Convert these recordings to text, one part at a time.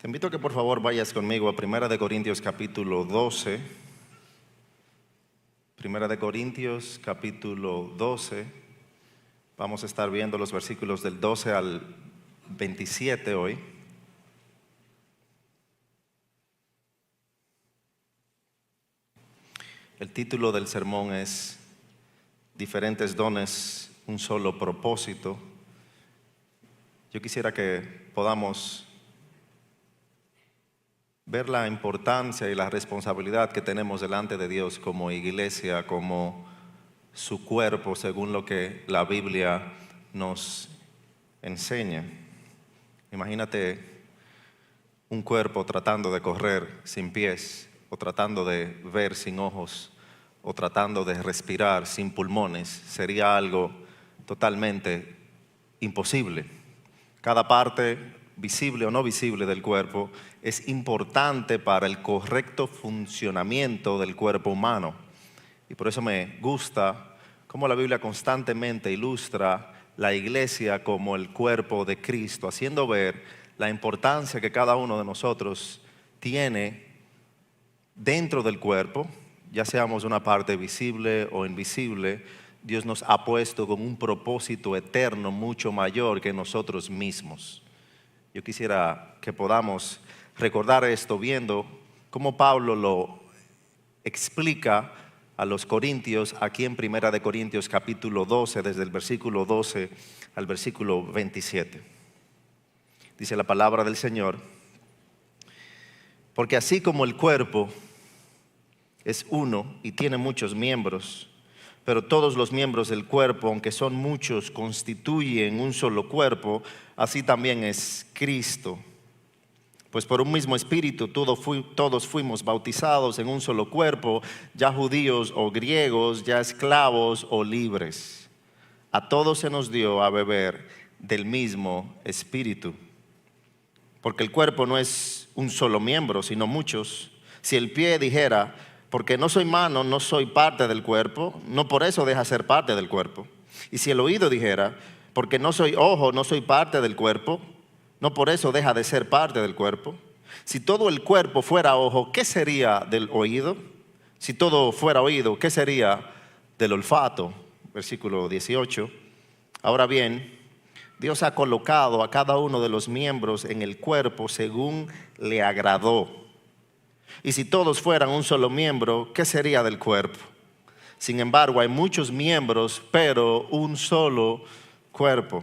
Te invito a que por favor vayas conmigo a Primera de Corintios capítulo 12. Primera de Corintios capítulo 12. Vamos a estar viendo los versículos del 12 al 27 hoy. El título del sermón es Diferentes dones, un solo propósito. Yo quisiera que podamos ver la importancia y la responsabilidad que tenemos delante de Dios como iglesia, como su cuerpo, según lo que la Biblia nos enseña. Imagínate un cuerpo tratando de correr sin pies, o tratando de ver sin ojos, o tratando de respirar sin pulmones. Sería algo totalmente imposible. Cada parte, visible o no visible del cuerpo, es importante para el correcto funcionamiento del cuerpo humano. Y por eso me gusta cómo la Biblia constantemente ilustra la iglesia como el cuerpo de Cristo, haciendo ver la importancia que cada uno de nosotros tiene dentro del cuerpo, ya seamos una parte visible o invisible. Dios nos ha puesto con un propósito eterno mucho mayor que nosotros mismos. Yo quisiera que podamos recordar esto viendo cómo Pablo lo explica a los corintios aquí en Primera de Corintios capítulo 12, desde el versículo 12 al versículo 27. Dice la palabra del Señor: porque así como el cuerpo es uno y tiene muchos miembros, pero todos los miembros del cuerpo, aunque son muchos, constituyen un solo cuerpo, así también es Cristo. Pues por un mismo espíritu todos fuimos bautizados en un solo cuerpo, ya judíos o griegos, ya esclavos o libres. A todos se nos dio a beber del mismo espíritu. Porque el cuerpo no es un solo miembro, sino muchos. Si el pie dijera: porque no soy mano, no soy parte del cuerpo, no por eso deja ser parte del cuerpo. Y si el oído dijera: porque no soy ojo, no soy parte del cuerpo, no por eso deja de ser parte del cuerpo. Si todo el cuerpo fuera ojo, ¿qué sería del oído? Si todo fuera oído, ¿qué sería del olfato? Versículo 18. Ahora bien, Dios ha colocado a cada uno de los miembros en el cuerpo según le agradó. Y si todos fueran un solo miembro, ¿qué sería del cuerpo? Sin embargo, hay muchos miembros, pero un solo cuerpo.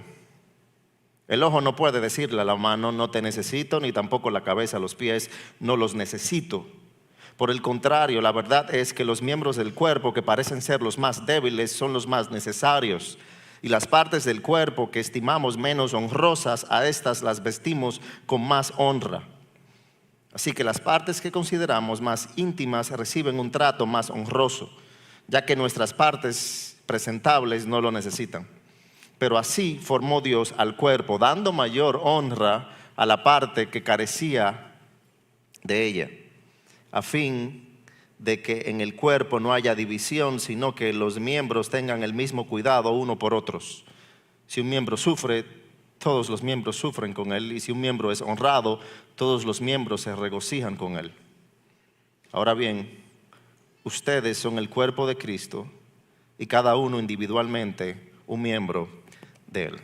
El ojo no puede decirle a la mano: no te necesito, ni tampoco la cabeza, los pies, no los necesito. Por el contrario, la verdad es que los miembros del cuerpo que parecen ser los más débiles son los más necesarios. Y las partes del cuerpo que estimamos menos honrosas, a estas las vestimos con más honra. Así que las partes que consideramos más íntimas reciben un trato más honroso, ya que nuestras partes presentables no lo necesitan. Pero así formó Dios al cuerpo, dando mayor honra a la parte que carecía de ella, a fin de que en el cuerpo no haya división, sino que los miembros tengan el mismo cuidado uno por otros. Si un miembro sufre, todos los miembros sufren con él, y si un miembro es honrado, todos los miembros se regocijan con él. Ahora bien, ustedes son el cuerpo de Cristo y cada uno individualmente un miembro de él.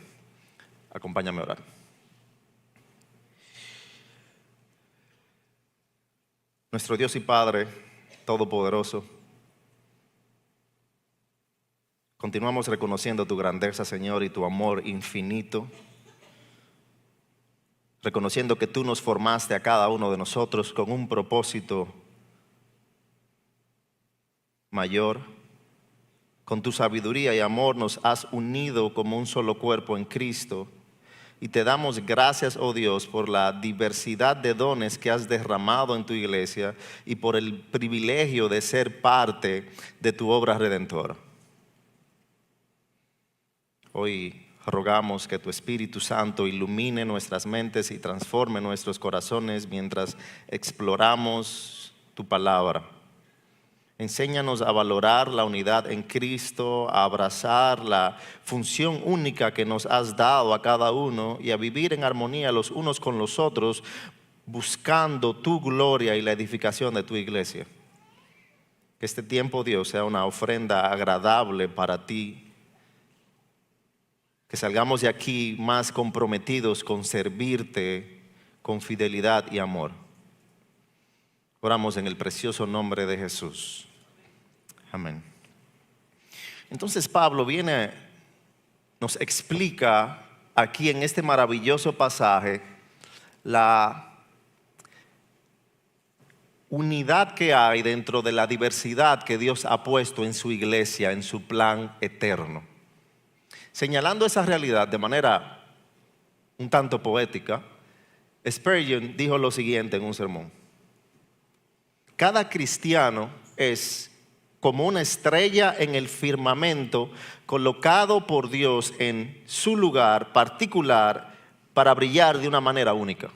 Acompáñame a orar. Nuestro Dios y Padre Todopoderoso, continuamos reconociendo tu grandeza, Señor, y tu amor infinito, reconociendo que tú nos formaste a cada uno de nosotros con un propósito mayor. Con tu sabiduría y amor nos has unido como un solo cuerpo en Cristo. Y te damos gracias, oh Dios, por la diversidad de dones que has derramado en tu iglesia y por el privilegio de ser parte de tu obra redentora. Hoy rogamos que tu Espíritu Santo ilumine nuestras mentes y transforme nuestros corazones mientras exploramos tu palabra. Enséñanos a valorar la unidad en Cristo, a abrazar la función única que nos has dado a cada uno y a vivir en armonía los unos con los otros, buscando tu gloria y la edificación de tu iglesia. Que este tiempo, Dios, sea una ofrenda agradable para ti. Que salgamos de aquí más comprometidos con servirte con fidelidad y amor. Oramos en el precioso nombre de Jesús. Amén. Entonces Pablo nos explica aquí en este maravilloso pasaje la unidad que hay dentro de la diversidad que Dios ha puesto en su iglesia, en su plan eterno. Señalando esa realidad de manera un tanto poética, Spurgeon dijo lo siguiente en un sermón: cada cristiano es como una estrella en el firmamento colocado por Dios en su lugar particular para brillar de una manera única.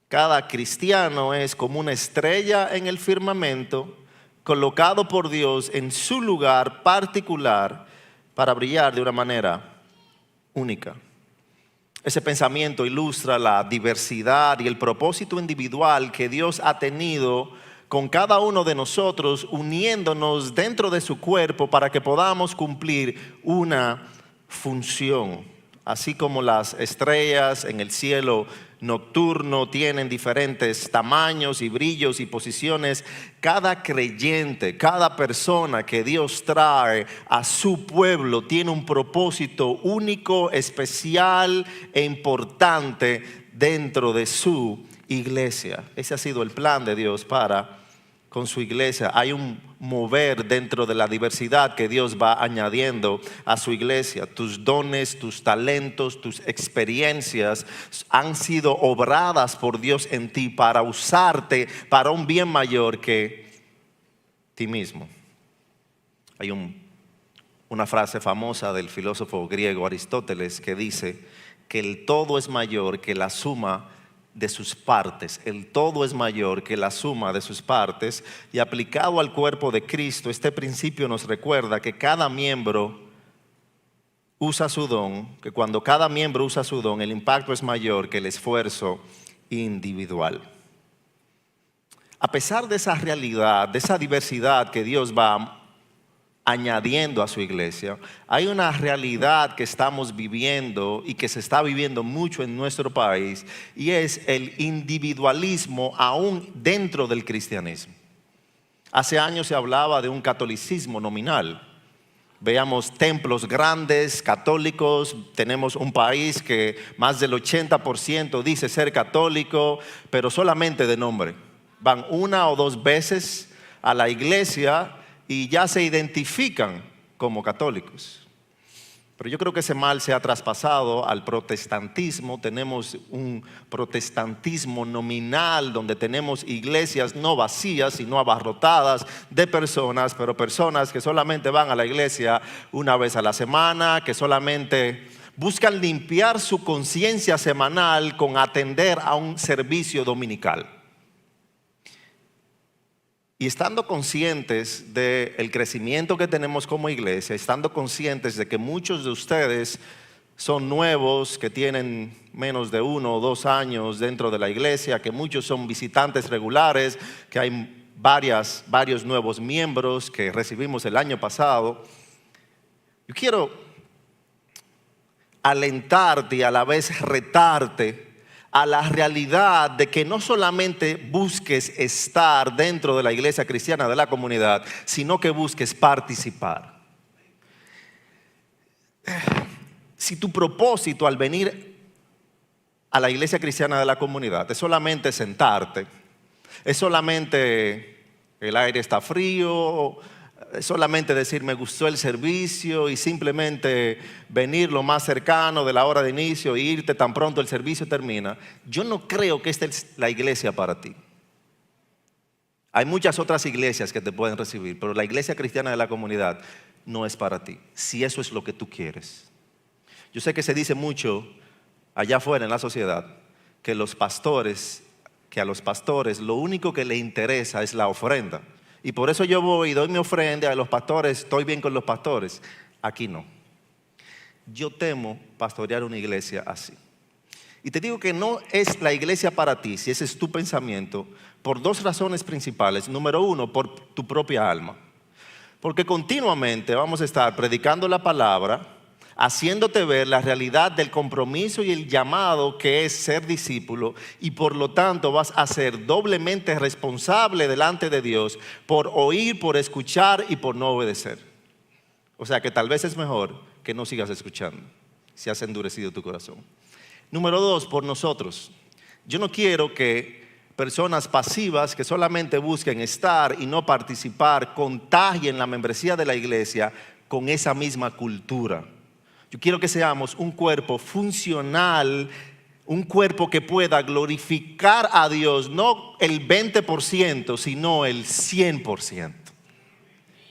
Cada cristiano es como una estrella en el firmamento colocado por Dios en su lugar particular para brillar de una manera única. Ese pensamiento ilustra la diversidad y el propósito individual que Dios ha tenido con cada uno de nosotros, uniéndonos dentro de su cuerpo para que podamos cumplir una función. Así como las estrellas en el cielo nocturno tienen diferentes tamaños y brillos y posiciones, cada creyente, cada persona que Dios trae a su pueblo tiene un propósito único, especial e importante dentro de su iglesia. Ese ha sido el plan de Dios con su iglesia. Hay un mover dentro de la diversidad que Dios va añadiendo a su iglesia. Tus dones, tus talentos, tus experiencias han sido obradas por Dios en ti para usarte para un bien mayor que ti mismo. Hay una frase famosa del filósofo griego Aristóteles que dice que el todo es mayor que la suma de sus partes. El todo es mayor que la suma de sus partes, y aplicado al cuerpo de Cristo, este principio nos recuerda que cada miembro usa su don, que cuando cada miembro usa su don, el impacto es mayor que el esfuerzo individual. A pesar de esa realidad, de esa diversidad que Dios va añadiendo a su iglesia, hay una realidad que estamos viviendo y que se está viviendo mucho en nuestro país, y es el individualismo aún dentro del cristianismo. Hace años se hablaba de un catolicismo nominal. Veamos templos grandes, católicos. Tenemos un país que más del 80% dice ser católico, pero solamente de nombre. Van una o dos veces a la iglesia y ya se identifican como católicos. Pero yo creo que ese mal se ha traspasado al protestantismo. Tenemos un protestantismo nominal donde tenemos iglesias no vacías, sino abarrotadas de personas, pero personas que solamente van a la iglesia una vez a la semana, que solamente buscan limpiar su conciencia semanal con atender a un servicio dominical. Y estando conscientes del crecimiento que tenemos como iglesia, estando conscientes de que muchos de ustedes son nuevos, que tienen menos de 1 o 2 años dentro de la iglesia, que muchos son visitantes regulares, que hay varios nuevos miembros que recibimos el año pasado, yo quiero alentarte y a la vez retarte a la realidad de que no solamente busques estar dentro de la iglesia cristiana de la comunidad, sino que busques participar. Si tu propósito al venir a la iglesia cristiana de la comunidad es solamente sentarte, es solamente el aire está frío, es solamente decir me gustó el servicio y simplemente venir lo más cercano de la hora de inicio e irte tan pronto el servicio termina, yo no creo que esta es la iglesia para ti. Hay muchas otras iglesias que te pueden recibir, pero la iglesia cristiana de la comunidad no es para ti, si eso es lo que tú quieres. Yo sé que se dice mucho allá afuera en la sociedad que a los pastores lo único que les interesa es la ofrenda. Y por eso yo voy y doy mi ofrenda a los pastores, estoy bien con los pastores. Aquí no. Yo temo pastorear una iglesia así. Y te digo que no es la iglesia para ti, si ese es tu pensamiento, por dos razones principales. Número uno, por tu propia alma. Porque continuamente vamos a estar predicando la palabra, haciéndote ver la realidad del compromiso y el llamado que es ser discípulo, y por lo tanto vas a ser doblemente responsable delante de Dios por oír, por escuchar y por no obedecer. O sea que tal vez es mejor que no sigas escuchando si has endurecido tu corazón. Número dos, por nosotros. Yo no quiero que personas pasivas que solamente busquen estar y no participar contagien la membresía de la iglesia con esa misma cultura. Yo quiero que seamos un cuerpo funcional, un cuerpo que pueda glorificar a Dios, no el 20%, sino el 100%.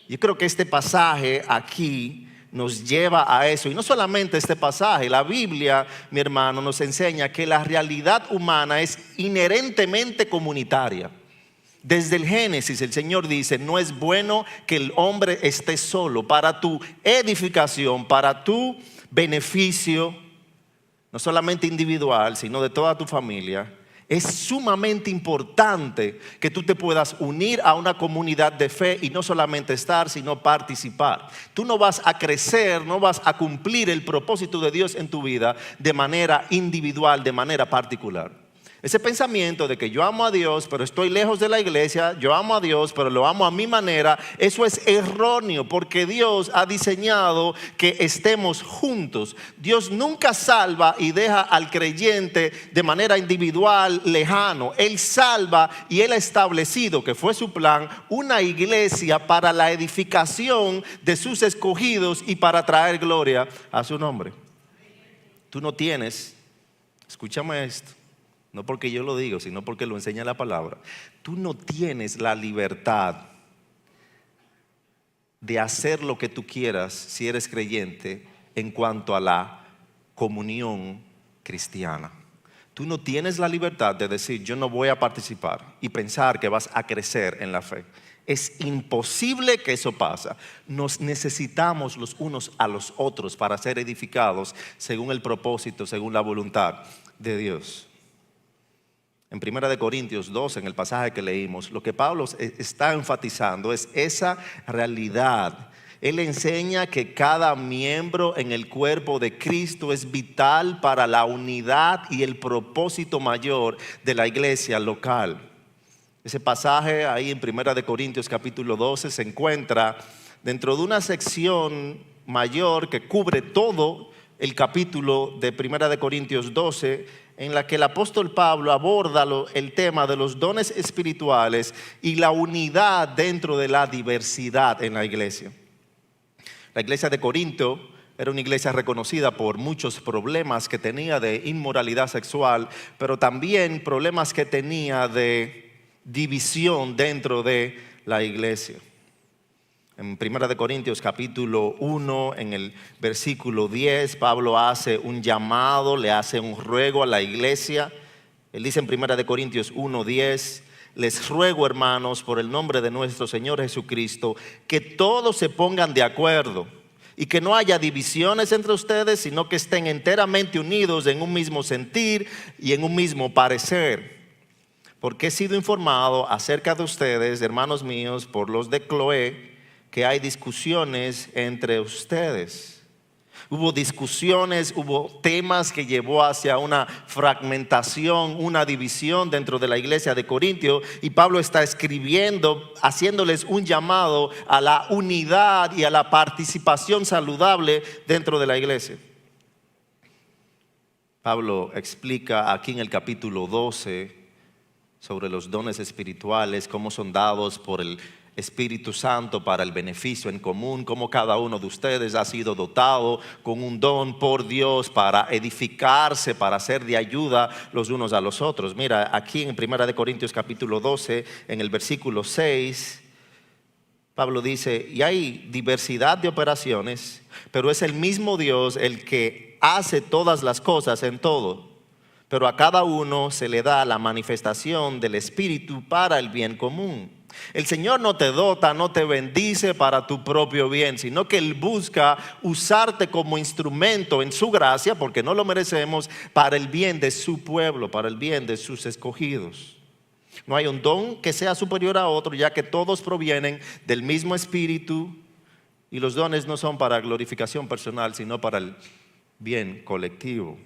Yo creo que este pasaje aquí nos lleva a eso. Y no solamente este pasaje, la Biblia, mi hermano, nos enseña que la realidad humana es inherentemente comunitaria. Desde el Génesis el Señor dice, no es bueno que el hombre esté solo. Para tu edificación, para tu beneficio, no solamente individual, sino de toda tu familia, es sumamente importante que tú te puedas unir a una comunidad de fe y no solamente estar, sino participar. Tú no vas a crecer, no vas a cumplir el propósito de Dios en tu vida de manera individual, de manera particular. Ese pensamiento de que yo amo a Dios, pero estoy lejos de la iglesia, yo amo a Dios, pero lo amo a mi manera, eso es erróneo, porque Dios ha diseñado que estemos juntos. Dios nunca salva y deja al creyente de manera individual, lejano. Él salva y Él ha establecido, que fue su plan, una iglesia para la edificación de sus escogidos y para traer gloria a su nombre. Tú no tienes, escúchame esto, no porque yo lo digo, sino porque lo enseña la palabra. Tú no tienes la libertad de hacer lo que tú quieras si eres creyente en cuanto a la comunión cristiana. Tú no tienes la libertad de decir yo no voy a participar y pensar que vas a crecer en la fe. Es imposible que eso pase. Nos necesitamos los unos a los otros para ser edificados según el propósito, según la voluntad de Dios. En 1 Corintios 12, en el pasaje que leímos, lo que Pablo está enfatizando es esa realidad. Él enseña que cada miembro en el cuerpo de Cristo es vital para la unidad y el propósito mayor de la iglesia local. Ese pasaje ahí en 1 Corintios capítulo 12 se encuentra dentro de una sección mayor que cubre todo el capítulo de 1 Corintios 12, en la que el apóstol Pablo aborda el tema de los dones espirituales y la unidad dentro de la diversidad en la iglesia. La iglesia de Corinto era una iglesia reconocida por muchos problemas que tenía de inmoralidad sexual, pero también problemas que tenía de división dentro de la iglesia. En 1 Corintios capítulo 1, en el versículo 10, Pablo hace un llamado, le hace un ruego a la iglesia. Él dice en 1 Corintios 1:10, les ruego, hermanos, por el nombre de nuestro Señor Jesucristo, que todos se pongan de acuerdo y que no haya divisiones entre ustedes, sino que estén enteramente unidos en un mismo sentir y en un mismo parecer. Porque he sido informado acerca de ustedes, hermanos míos, por los de Cloé, que hay discusiones entre ustedes. Hubo discusiones, hubo temas que llevó hacia una fragmentación, una división dentro de la iglesia de Corintio, y Pablo está escribiendo, haciéndoles un llamado a la unidad y a la participación saludable dentro de la iglesia. Pablo explica aquí en el capítulo 12 sobre los dones espirituales, cómo son dados por el Espíritu Santo para el beneficio en común, cómo cada uno de ustedes ha sido dotado con un don por Dios para edificarse, para ser de ayuda los unos a los otros. Mira, aquí en 1 Corintios capítulo 12, en el versículo 6, Pablo dice, y hay diversidad de operaciones, pero es el mismo Dios el que hace todas las cosas en todo. Pero a cada uno se le da la manifestación del Espíritu para el bien común. El Señor no te dota, no te bendice para tu propio bien, sino que Él busca usarte como instrumento en su gracia, porque no lo merecemos, para el bien de su pueblo, para el bien de sus escogidos. No hay un don que sea superior a otro, ya que todos provienen del mismo Espíritu, y los dones no son para glorificación personal, sino para el bien colectivo.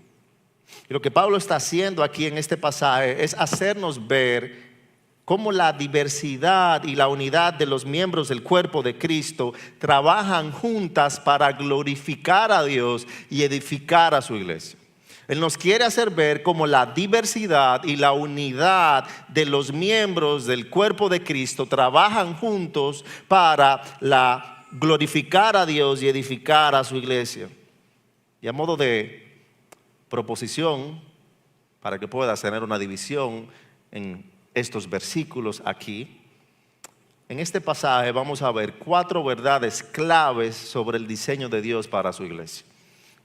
Y lo que Pablo está haciendo aquí en este pasaje es hacernos ver cómo la diversidad y la unidad de los miembros del cuerpo de Cristo trabajan juntas para glorificar a Dios y edificar a su iglesia. Él nos quiere hacer ver cómo la diversidad y la unidad de los miembros del cuerpo de Cristo trabajan juntos para glorificar a Dios y edificar a su iglesia. Y a modo de proposición, para que puedas tener una división en estos versículos aquí, en este pasaje vamos a ver 4 verdades claves sobre el diseño de Dios para su iglesia.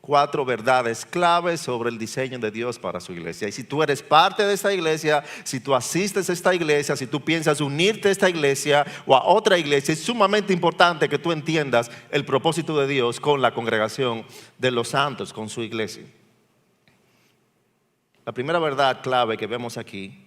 4 verdades claves sobre el diseño de Dios para su iglesia. Y si tú eres parte de esta iglesia, si tú asistes a esta iglesia, si tú piensas unirte a esta iglesia o a otra iglesia, es sumamente importante que tú entiendas el propósito de Dios con la congregación de los santos, con su iglesia. La primera verdad clave que vemos aquí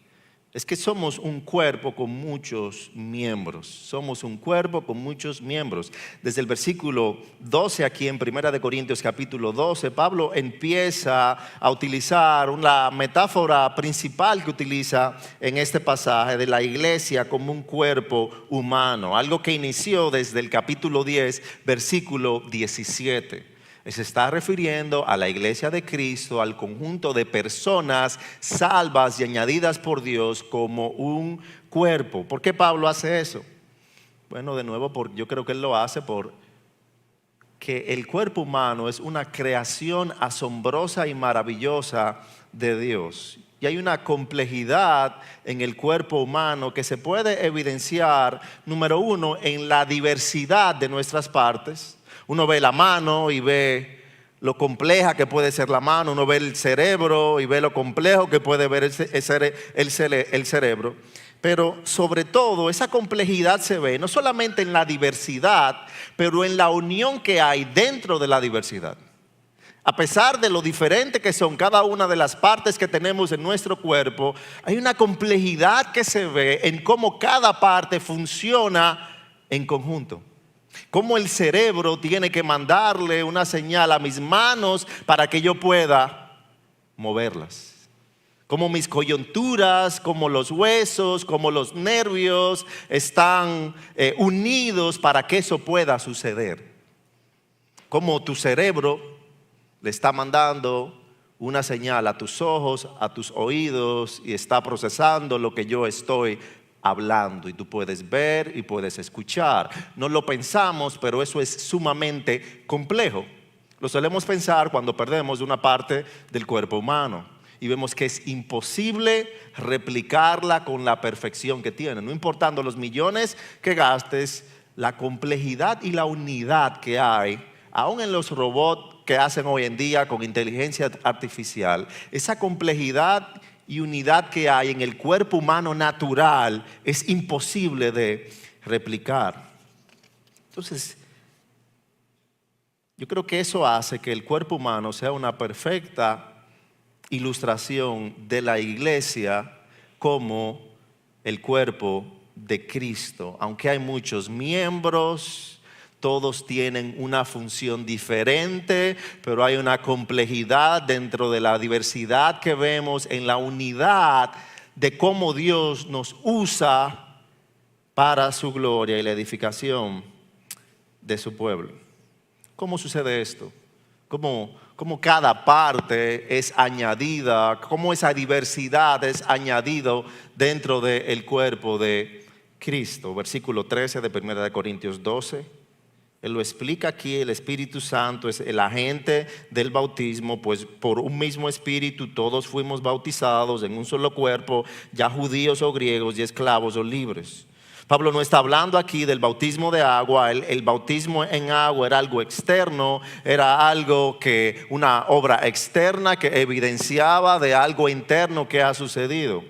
es que somos un cuerpo con muchos miembros. Somos un cuerpo con muchos miembros. Desde el versículo 12 aquí en 1 Corintios capítulo 12, Pablo empieza a utilizar una metáfora principal que utiliza en este pasaje de la iglesia como un cuerpo humano. Algo que inició desde el capítulo 10, versículo 17. Se está refiriendo a la iglesia de Cristo, al conjunto de personas salvas y añadidas por Dios como un cuerpo. ¿Por qué Pablo hace eso? Bueno, de nuevo, yo creo que él lo hace porque el cuerpo humano es una creación asombrosa y maravillosa de Dios. Y hay una complejidad en el cuerpo humano que se puede evidenciar, número uno, en la diversidad de nuestras partes. Uno ve la mano y ve lo compleja que puede ser la mano. Uno ve el cerebro y ve lo complejo que puede ver el cerebro. Pero sobre todo esa complejidad se ve no solamente en la diversidad, pero en la unión que hay dentro de la diversidad. A pesar de lo diferente que son cada una de las partes que tenemos en nuestro cuerpo, hay una complejidad que se ve en cómo cada parte funciona en conjunto. Cómo el cerebro tiene que mandarle una señal a mis manos para que yo pueda moverlas. Cómo mis coyunturas, como los huesos, como los nervios están unidos para que eso pueda suceder. Cómo tu cerebro le está mandando una señal a tus ojos, a tus oídos y está procesando lo que yo estoy hablando, y tú puedes ver y puedes escuchar. No lo pensamos, pero eso es sumamente complejo. Lo solemos pensar cuando perdemos una parte del cuerpo humano y vemos que es imposible replicarla con la perfección que tiene. No importando los millones que gastes, la complejidad y la unidad que hay, aún en los robots que hacen hoy en día con inteligencia artificial, esa complejidad y unidad que hay en el cuerpo humano natural es imposible de replicar. Entonces, yo creo que eso hace que el cuerpo humano sea una perfecta ilustración de la iglesia como el cuerpo de Cristo. Aunque hay muchos miembros, todos tienen una función diferente, pero hay una complejidad dentro de la diversidad que vemos en la unidad de cómo Dios nos usa para su gloria y la edificación de su pueblo. ¿Cómo sucede esto? ¿Cómo cada parte es añadida? ¿Cómo esa diversidad es añadido dentro del cuerpo de Cristo? Versículo 13 de 1 Corintios 12. Él lo explica aquí. El Espíritu Santo es el agente del bautismo, pues por un mismo Espíritu todos fuimos bautizados en un solo cuerpo, ya judíos o griegos, y esclavos o libres. Pablo no está hablando aquí del bautismo de agua. El bautismo en agua era algo externo, era algo que, una obra externa que evidenciaba de algo interno que ha sucedido.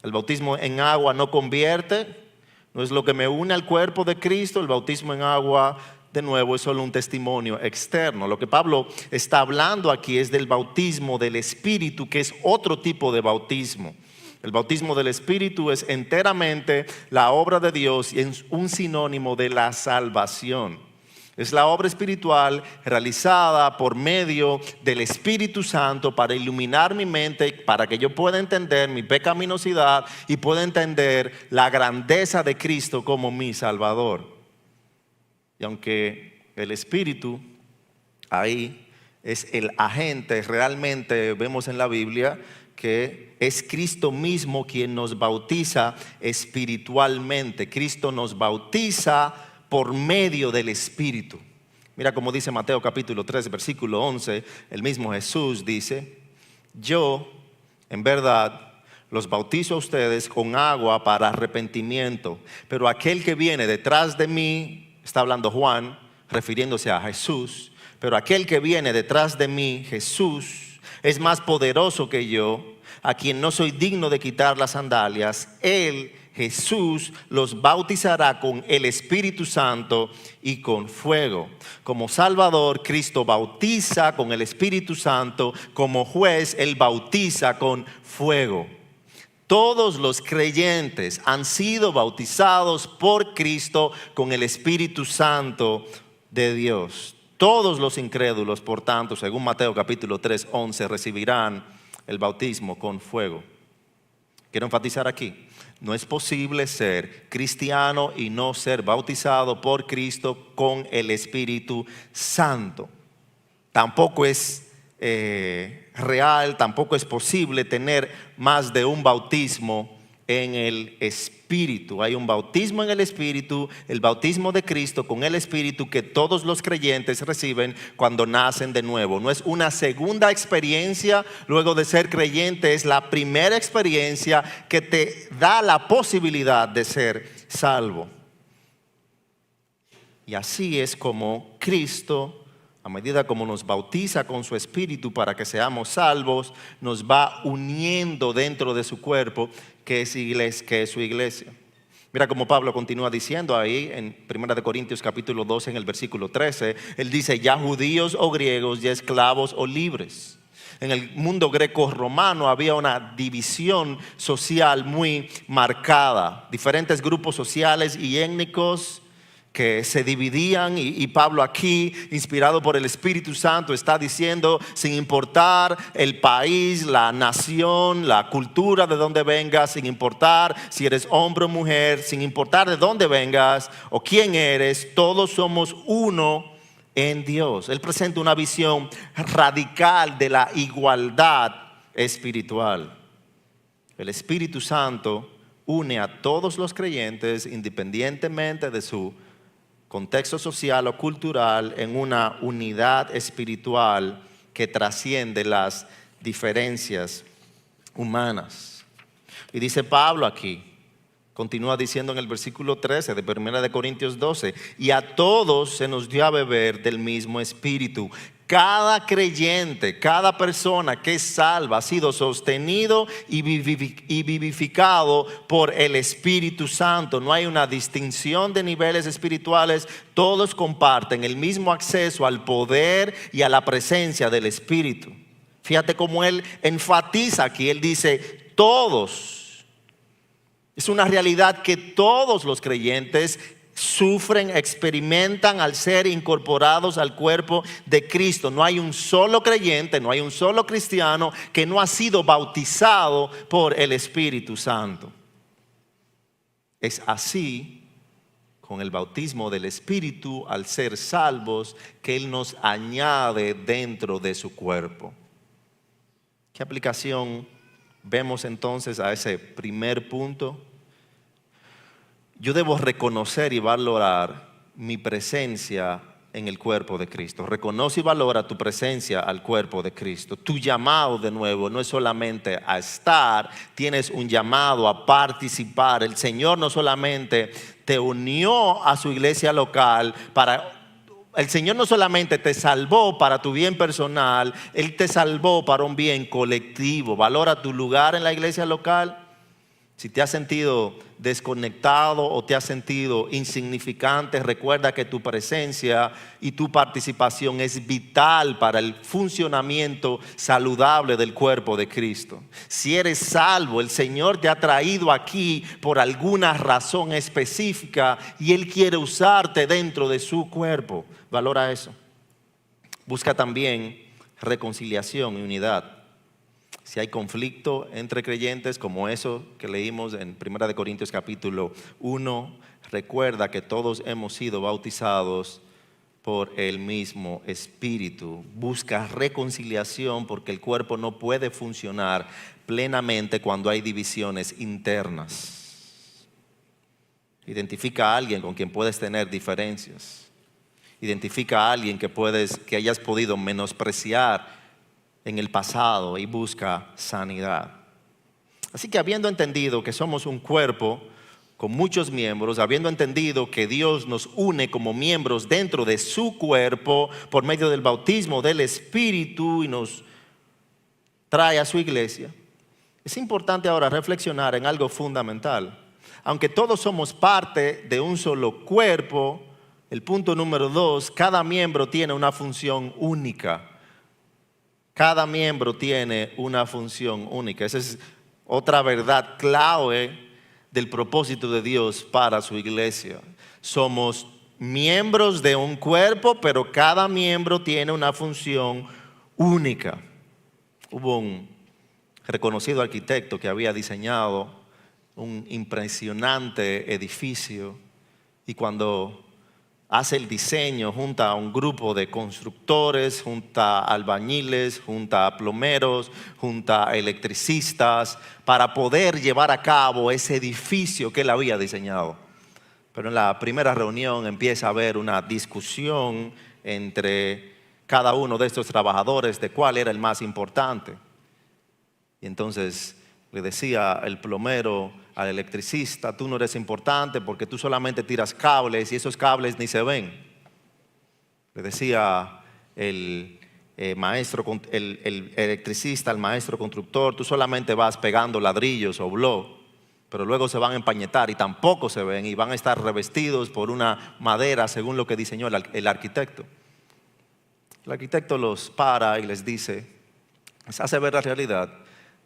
El bautismo en agua no convierte, No es lo que me une al cuerpo de Cristo. El bautismo en agua, de nuevo, es solo un testimonio externo. Lo que Pablo está hablando aquí es del bautismo del Espíritu, que es otro tipo de bautismo. El bautismo del Espíritu es enteramente la obra de Dios y es un sinónimo de la salvación. Es la obra espiritual realizada por medio del Espíritu Santo para iluminar mi mente, para que yo pueda entender mi pecaminosidad y pueda entender la grandeza de Cristo como mi Salvador. Y aunque el Espíritu ahí es el agente, realmente vemos en la Biblia que es Cristo mismo quien nos bautiza espiritualmente. Cristo nos bautiza por medio del Espíritu. Mira cómo dice Mateo capítulo 3, versículo 11, el mismo Jesús dice: yo, en verdad, los bautizo a ustedes con agua para arrepentimiento, pero aquel que viene detrás de mí, está hablando Juan, refiriéndose a Jesús, pero aquel que viene detrás de mí, Jesús, es más poderoso que yo, a quien no soy digno de quitar las sandalias. Él, Jesús, los bautizará con el Espíritu Santo y con fuego. Como Salvador, Cristo bautiza con el Espíritu Santo. Como juez, Él bautiza con fuego. Todos los creyentes han sido bautizados por Cristo con el Espíritu Santo de Dios. Todos los incrédulos, por tanto, según Mateo capítulo 3, 11, recibirán el bautismo con fuego. Quiero enfatizar aquí: no es posible ser cristiano y no ser bautizado por Cristo con el Espíritu Santo. Tampoco es real, tampoco es posible tener más de un bautismo en el Espíritu. Hay un bautismo en el Espíritu, el bautismo de Cristo con el Espíritu, que todos los creyentes reciben cuando nacen de nuevo. No es una segunda experiencia luego de ser creyente, es la primera experiencia que te da la posibilidad de ser salvo. Y así es como Cristo, a medida como nos bautiza con su Espíritu para que seamos salvos, nos va uniendo dentro de su cuerpo, que es su iglesia. Mira cómo Pablo continúa diciendo ahí en 1 Corintios capítulo 12, en el versículo 13. Él dice: ya judíos o griegos, ya esclavos o libres. En el mundo greco-romano había una división social muy marcada. Diferentes grupos sociales y étnicos que se dividían, y Pablo aquí, inspirado por el Espíritu Santo, está diciendo: sin importar el país, la nación, la cultura de donde vengas, sin importar si eres hombre o mujer, sin importar de dónde vengas o quién eres, todos somos uno en Dios. Él presenta una visión radical de la igualdad espiritual. El Espíritu Santo une a todos los creyentes independientemente de su contexto social o cultural en una unidad espiritual que trasciende las diferencias humanas. Y dice Pablo aquí, continúa diciendo en el versículo 13 de 1 Corintios 12: y a todos se nos dio a beber del mismo Espíritu. Cada creyente, cada persona que es salva ha sido sostenido y vivificado por el Espíritu Santo. No hay una distinción de niveles espirituales. Todos comparten el mismo acceso al poder y a la presencia del Espíritu. Fíjate cómo él enfatiza aquí. Él dice todos. Es una realidad que todos los creyentes sufren, experimentan al ser incorporados al cuerpo de Cristo. No hay un solo creyente, no hay un solo cristiano que no ha sido bautizado por el Espíritu Santo. Es así, con el bautismo del Espíritu, al ser salvos, que Él nos añade dentro de su cuerpo. ¿Qué aplicación vemos entonces a ese primer punto? Yo debo reconocer y valorar mi presencia en el cuerpo de Cristo. Reconoce y valora tu presencia al cuerpo de Cristo. Tu llamado, de nuevo, no es solamente a estar, tienes un llamado a participar. El Señor no solamente te unió a su iglesia local el Señor no solamente te salvó para tu bien personal, Él te salvó para un bien colectivo. Valora tu lugar en la iglesia local. Si te has sentido desconectado o te has sentido insignificante, recuerda que tu presencia y tu participación es vital para el funcionamiento saludable del cuerpo de Cristo. Si eres salvo, el Señor te ha traído aquí por alguna razón específica y Él quiere usarte dentro de su cuerpo. Valora eso. Busca también reconciliación y unidad. Si hay conflicto entre creyentes, como eso que leímos en 1 Corintios capítulo 1, recuerda que todos hemos sido bautizados por el mismo Espíritu. Busca reconciliación porque el cuerpo no puede funcionar plenamente cuando hay divisiones internas. Identifica a alguien con quien puedes tener diferencias. Identifica a alguien que hayas podido menospreciar en el pasado y busca sanidad. Así que habiendo entendido que somos un cuerpo con muchos miembros, habiendo entendido que Dios nos une como miembros dentro de su cuerpo por medio del bautismo del Espíritu y nos trae a su iglesia, es importante ahora reflexionar en algo fundamental. Aunque todos somos parte de un solo cuerpo, el punto número 2, cada miembro tiene una función única. Cada miembro tiene una función única. Esa es otra verdad clave del propósito de Dios para su iglesia. Somos miembros de un cuerpo, pero cada miembro tiene una función única. Hubo un reconocido arquitecto que había diseñado un impresionante edificio y cuando hace el diseño, junta a un grupo de constructores, junta a albañiles, junta a plomeros, junta a electricistas para poder llevar a cabo ese edificio que él había diseñado. Pero en la primera reunión empieza a haber una discusión entre cada uno de estos trabajadores de cuál era el más importante. Y entonces le decía el plomero al electricista: tú no eres importante porque tú solamente tiras cables y esos cables ni se ven. Le decía el electricista al maestro constructor: tú solamente vas pegando ladrillos o bloques, pero luego se van a empañetar y tampoco se ven y van a estar revestidos por una madera según lo que diseñó el arquitecto. El arquitecto los para y les dice, les hace ver la realidad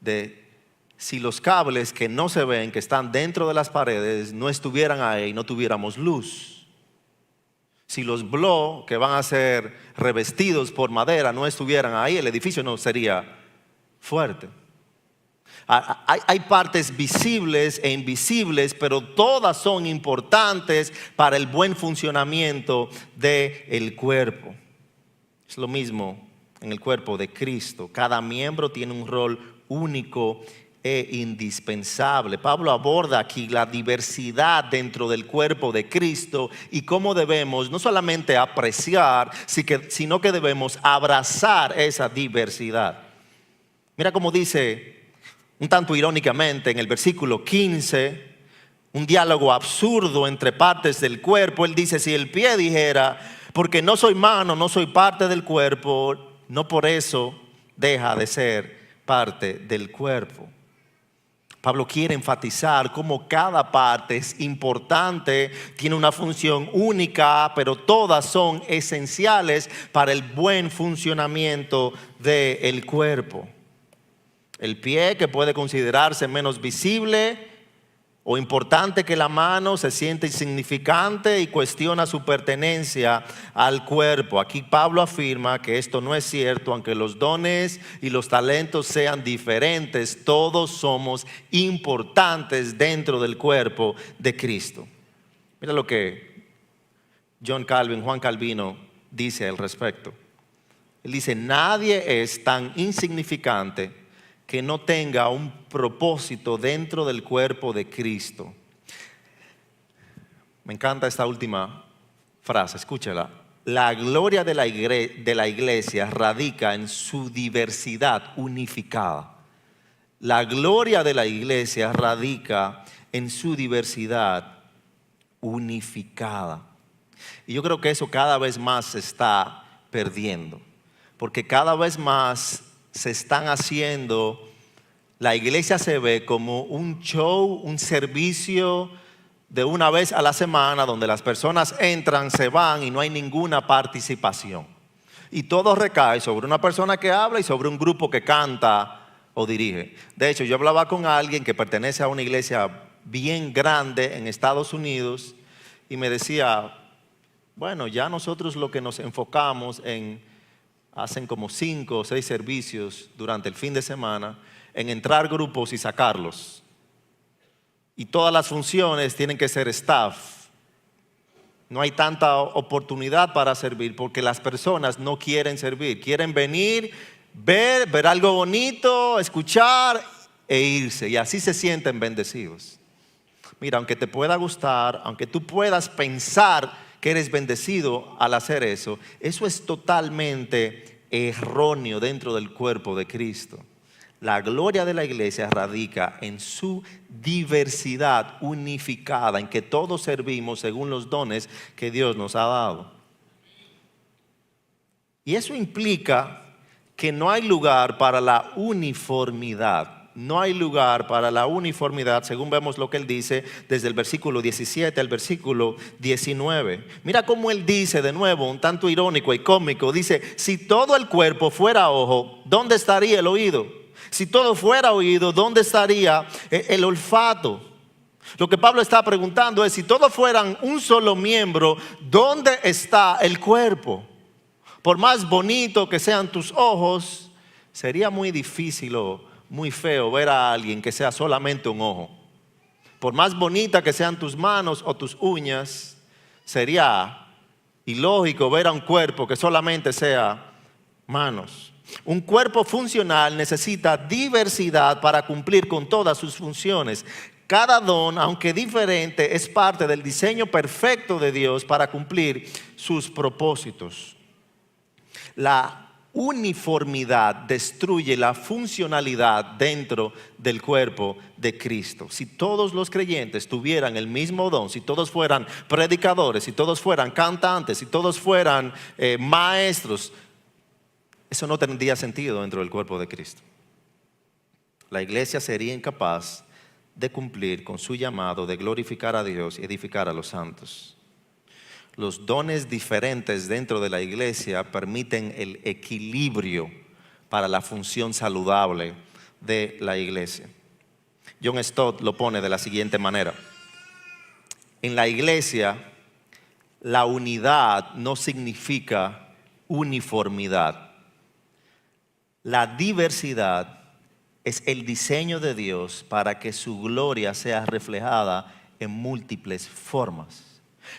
de si los cables que no se ven, que están dentro de las paredes, no estuvieran ahí, no tuviéramos luz. Si los bloques que van a ser revestidos por madera no estuvieran ahí, el edificio no sería fuerte. Hay partes visibles e invisibles, pero todas son importantes para el buen funcionamiento del cuerpo. Es lo mismo en el cuerpo de Cristo. Cada miembro tiene un rol único e indispensable. Pablo aborda aquí la diversidad dentro del cuerpo de Cristo y cómo debemos no solamente apreciar, sino que debemos abrazar esa diversidad. Mira cómo dice, un tanto irónicamente, en el versículo 15, un diálogo absurdo entre partes del cuerpo. Él dice: si el pie dijera, porque no soy mano, no soy parte del cuerpo, no por eso deja de ser parte del cuerpo. Pablo quiere enfatizar cómo cada parte es importante, tiene una función única, pero todas son esenciales para el buen funcionamiento del cuerpo. El pie, que puede considerarse menos visible o importante que la mano, se siente insignificante y cuestiona su pertenencia al cuerpo. Aquí Pablo afirma que esto no es cierto, aunque los dones y los talentos sean diferentes, todos somos importantes dentro del cuerpo de Cristo. Mira lo que Juan Calvino dice al respecto. Él dice: nadie es tan insignificante que no tenga un propósito dentro del cuerpo de Cristo. Me encanta esta última frase, escúchala. La gloria de la iglesia radica en su diversidad unificada. La gloria de la iglesia radica en su diversidad unificada. Y yo creo que eso cada vez más se está perdiendo, porque cada vez más se están haciendo la iglesia se ve como un show, un servicio de una vez a la semana donde las personas entran, se van y no hay ninguna participación. Y todo recae sobre una persona que habla y sobre un grupo que canta o dirige. De hecho, yo hablaba con alguien que pertenece a una iglesia bien grande en Estados Unidos y me decía, bueno, ya nosotros lo que nos enfocamos hacen como 5 o 6 servicios durante el fin de semana, en entrar grupos y sacarlos. Y todas las funciones tienen que ser staff. No hay tanta oportunidad para servir porque las personas no quieren servir. Quieren venir, ver algo bonito, escuchar e irse. Y así se sienten bendecidos. Mira, aunque te pueda gustar, aunque tú puedas pensar que eres bendecido al hacer eso, eso es totalmente erróneo dentro del cuerpo de Cristo. La gloria de la iglesia radica en su diversidad unificada, en que todos servimos según los dones que Dios nos ha dado. Y eso implica que no hay lugar para la uniformidad. No hay lugar para la uniformidad, según vemos lo que él dice desde el versículo 17 al versículo 19. Mira cómo él dice de nuevo, un tanto irónico y cómico, dice, si todo el cuerpo fuera ojo, ¿dónde estaría el oído? Si todo fuera oído, ¿dónde estaría el olfato? Lo que Pablo está preguntando es, si todos fueran un solo miembro, ¿dónde está el cuerpo? Por más bonito que sean tus ojos, sería muy difícil o muy feo ver a alguien que sea solamente un ojo. Por más bonita que sean tus manos o tus uñas, sería ilógico ver a un cuerpo que solamente sea manos. Un cuerpo funcional necesita diversidad para cumplir con todas sus funciones. Cada don, aunque diferente, es parte del diseño perfecto de Dios para cumplir sus propósitos. La uniformidad destruye la funcionalidad dentro del cuerpo de Cristo. Si todos los creyentes tuvieran el mismo don, si todos fueran predicadores, si todos fueran cantantes, si todos fueran maestros, eso no tendría sentido dentro del cuerpo de Cristo. La iglesia sería incapaz de cumplir con su llamado de glorificar a Dios y edificar a los santos. Los dones diferentes dentro de la iglesia permiten el equilibrio para la función saludable de la iglesia. John Stott lo pone de la siguiente manera. En la iglesia, la unidad no significa uniformidad. La diversidad es el diseño de Dios para que su gloria sea reflejada en múltiples formas.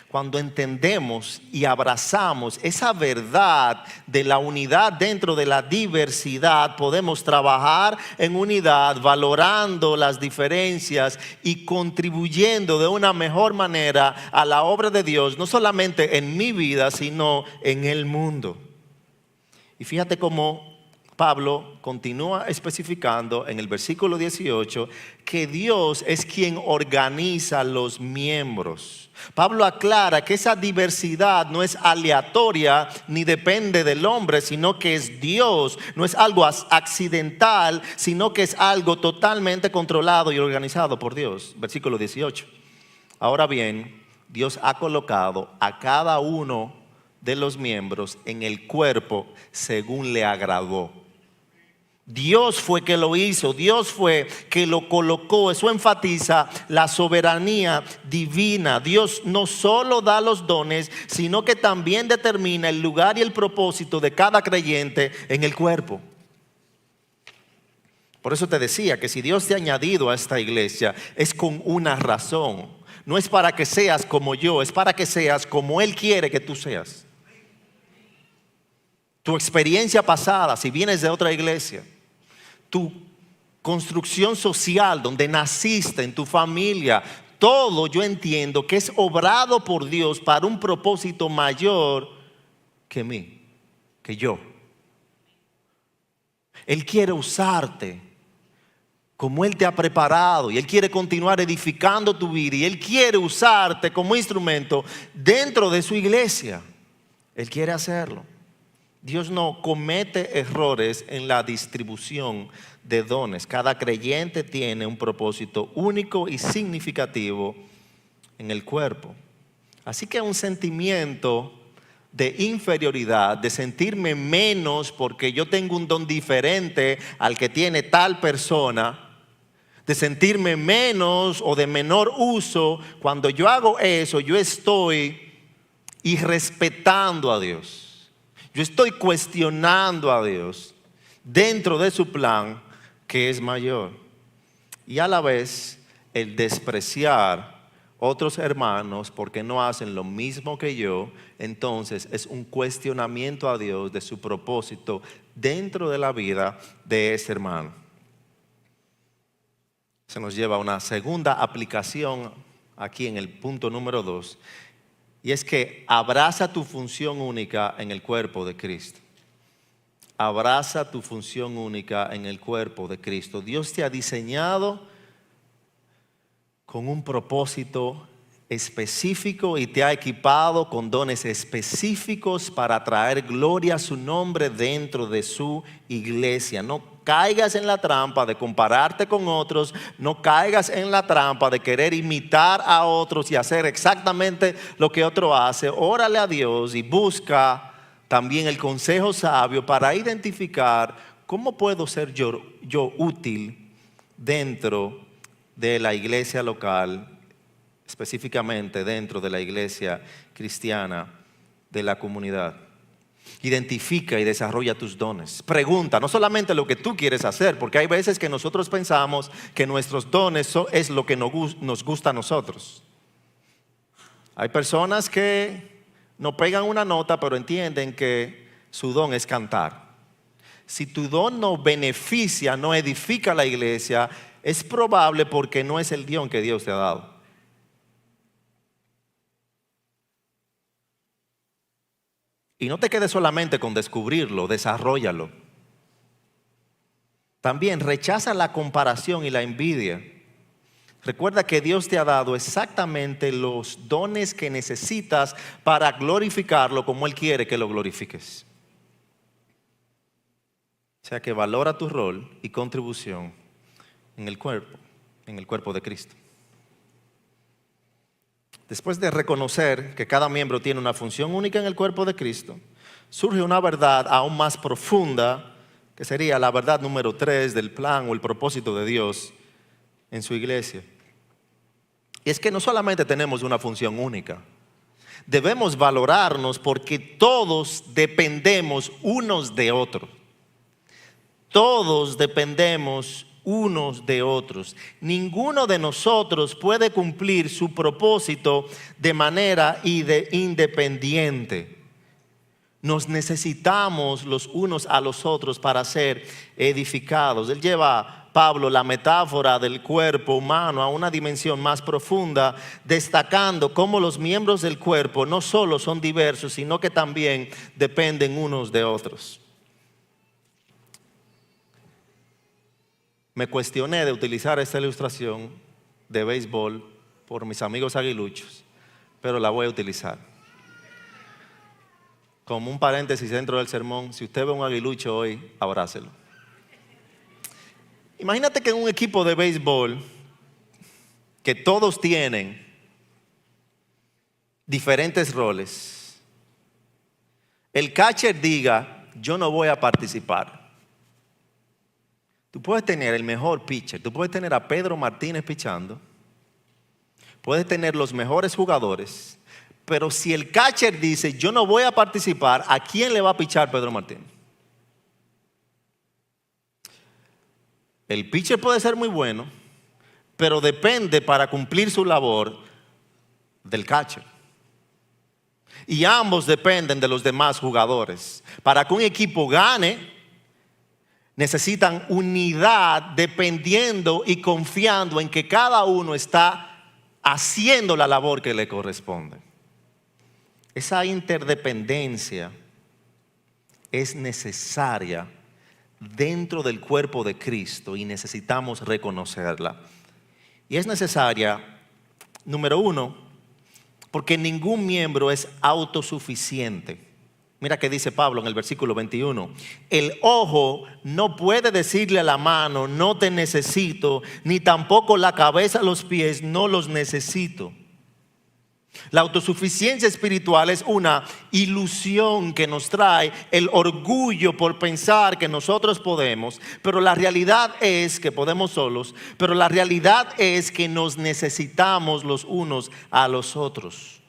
Cuando entendemos y abrazamos esa verdad de la unidad dentro de la diversidad, podemos trabajar en unidad, valorando las diferencias y contribuyendo de una mejor manera a la obra de Dios, no solamente en mi vida, sino en el mundo. Y fíjate cómo Pablo continúa especificando en el versículo 18 que Dios es quien organiza los miembros. Pablo aclara que esa diversidad no es aleatoria ni depende del hombre, sino que es Dios. No es algo accidental, sino que es algo totalmente controlado y organizado por Dios. Versículo 18. Ahora bien, Dios ha colocado a cada uno de los miembros en el cuerpo según le agradó. Dios fue que lo hizo, Dios fue que lo colocó. Eso enfatiza la soberanía divina. Dios no solo da los dones, sino que también determina el lugar y el propósito de cada creyente en el cuerpo. Por eso te decía que si Dios te ha añadido a esta iglesia, es con una razón. No es para que seas como yo, es para que seas como Él quiere que tú seas. Tu experiencia pasada, si vienes de otra iglesia, tu construcción social donde naciste, en tu familia, todo yo entiendo que es obrado por Dios para un propósito mayor que mí, que yo. Él quiere usarte como Él te ha preparado y Él quiere continuar edificando tu vida y Él quiere usarte como instrumento dentro de su iglesia. Él quiere hacerlo. Dios no comete errores en la distribución de dones. Cada creyente tiene un propósito único y significativo en el cuerpo. Así que un sentimiento de inferioridad, de sentirme menos porque yo tengo un don diferente al que tiene tal persona, de sentirme menos o de menor uso, cuando yo hago eso, yo estoy irrespetando a Dios. Yo estoy cuestionando a Dios dentro de su plan que es mayor. Y a la vez el despreciar otros hermanos porque no hacen lo mismo que yo, entonces es un cuestionamiento a Dios de su propósito dentro de la vida de ese hermano. Se nos lleva a una segunda aplicación aquí en el punto número 2. Y es que abraza tu función única en el cuerpo de Cristo. Abraza tu función única en el cuerpo de Cristo. Dios te ha diseñado con un propósito específico y te ha equipado con dones específicos para traer gloria a su nombre dentro de su iglesia. No caigas en la trampa de compararte con otros, no caigas en la trampa de querer imitar a otros y hacer exactamente lo que otro hace. Órale a Dios y busca también el consejo sabio para identificar cómo puedo ser yo útil dentro de la iglesia local, específicamente dentro de la iglesia cristiana de la comunidad. Identifica y desarrolla tus dones. Pregunta, no solamente lo que tú quieres hacer, porque hay veces que nosotros pensamos que nuestros dones es lo que nos gusta a nosotros. Hay personas que no pegan una nota, pero entienden que su don es cantar. Si tu don no beneficia, no edifica la iglesia, es probable porque no es el don que Dios te ha dado. Y no te quedes solamente con descubrirlo, desarróllalo. También rechaza la comparación y la envidia. Recuerda que Dios te ha dado exactamente los dones que necesitas para glorificarlo como Él quiere que lo glorifiques. O sea que valora tu rol y contribución en el cuerpo de Cristo. Después de reconocer que cada miembro tiene una función única en el cuerpo de Cristo, surge una verdad aún más profunda, que sería la verdad número 3 del plan o el propósito de Dios en su iglesia. Y es que no solamente tenemos una función única, debemos valorarnos porque todos dependemos unos de otros. Todos dependemos unos de otros. Ninguno de nosotros puede cumplir su propósito de manera independiente. Nos necesitamos los unos a los otros para ser edificados. Él lleva, Pablo, la metáfora del cuerpo humano a una dimensión más profunda, destacando cómo los miembros del cuerpo no solo son diversos, sino que también dependen unos de otros. Me cuestioné de utilizar esta ilustración de béisbol por mis amigos aguiluchos, pero la voy a utilizar. Como un paréntesis dentro del sermón, si usted ve un aguilucho hoy, abrácelo. Imagínate que en un equipo de béisbol que todos tienen diferentes roles, el catcher diga, yo no voy a participar. Tú puedes tener el mejor pitcher, tú puedes tener a Pedro Martínez pichando, puedes tener los mejores jugadores, pero si el catcher dice, yo no voy a participar, ¿a quién le va a pichar Pedro Martínez? El pitcher puede ser muy bueno, pero depende para cumplir su labor del catcher. Y ambos dependen de los demás jugadores. Para que un equipo gane, necesitan unidad dependiendo y confiando en que cada uno está haciendo la labor que le corresponde. Esa interdependencia es necesaria dentro del cuerpo de Cristo y necesitamos reconocerla. Y es necesaria, número 1, porque ningún miembro es autosuficiente. Mira que dice Pablo en el versículo 21. El ojo no puede decirle a la mano, no te necesito, ni tampoco la cabeza a los pies, no los necesito. La autosuficiencia espiritual es una ilusión que nos trae el orgullo por pensar que nosotros podemos, pero la realidad es que podemos solos, pero la realidad es que nos necesitamos los unos a los otros.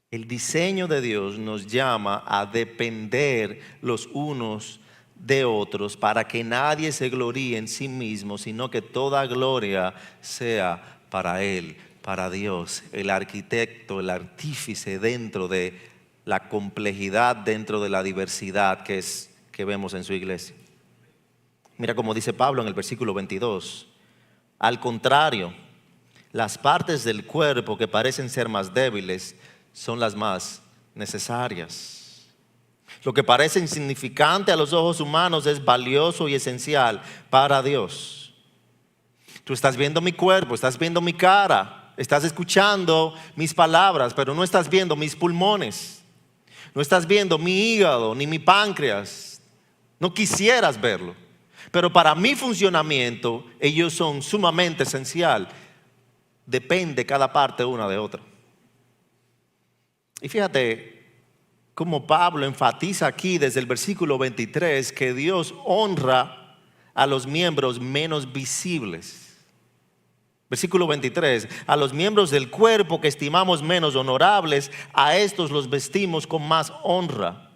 El diseño de Dios nos llama a depender los unos de otros para que nadie se gloríe en sí mismo, sino que toda gloria sea para Él, para Dios, el arquitecto, el artífice dentro de la complejidad, dentro de la diversidad que vemos en su iglesia. Mira cómo dice Pablo en el versículo 22. Al contrario, las partes del cuerpo que parecen ser más débiles son las más necesarias. Lo que parece insignificante a los ojos humanos es valioso y esencial para Dios. Tú estás viendo mi cuerpo, estás viendo mi cara, estás escuchando mis palabras, pero no estás viendo mis pulmones, no estás viendo mi hígado ni mi páncreas. No quisieras verlo, pero para mi funcionamiento ellos son sumamente esencial. Depende cada parte una de otra. Y fíjate cómo Pablo enfatiza aquí desde el versículo 23 que Dios honra a los miembros menos visibles. Versículo 23, a los miembros del cuerpo que estimamos menos honorables, a estos los vestimos con más honra.